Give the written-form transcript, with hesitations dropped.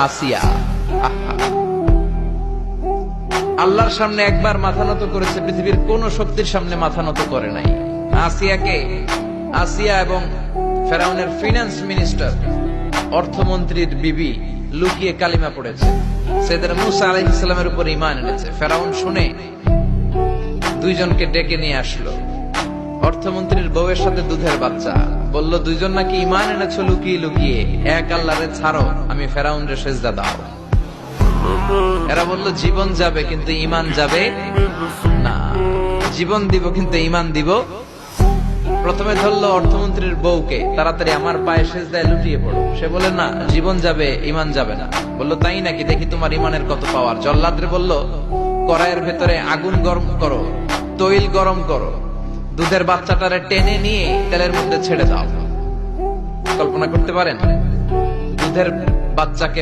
আসিয়া। আহা, আল্লাহর সামনে একবার মাথা নত করেছে, পৃথিবীর কোন শক্তির সামনে মাথা নত করে নাই। আসিয়া এবং ফেরাউনের ফিনান্স মিনিস্টার, অর্থমন্ত্রীর বিবি লুকিয়ে কালিমা পড়েছে, সাইয়েদনা মূসা আলাইহিস সালামের উপর ঈমান এনেছে। ফেরাউন শুনে দুইজনকে ডেকে নিয়ে আসলো। অর্থমন্ত্রীর বউয়ের সাথে দুধের বাচ্চা, বলল দুইজন নাকি ঈমান এনেছো লুকিয়ে লুকিয়ে, এক আল্লাহরে ছাড়ো, আমি ফেরাউনরে সেজদা দাও। এরা বলল জীবন যাবে কিন্তু ঈমান যাবে না, জীবন দিব কিন্তু ঈমান দিব। প্রথমে ধরলো অর্থমন্ত্রীর বউকে, তাড়াতাড়ি আমার পায়ে সেজদায় লুটিয়ে পড়ো। সে বলে না, জীবন যাবে ঈমান যাবে না। বলল তাই নাকি, দেখি তোমার ঈমানের কত পাওয়ার। জল্লাদরে বলল কড়াইয়ের ভেতরে আগুন গরম করো, তৈল গরম করো, দুধের বাচ্চাটারে টেনে নিয়ে তেলের মধ্যে ছেড়ে দাও। কল্পনা করতে পারেন দুধের বাচ্চাকে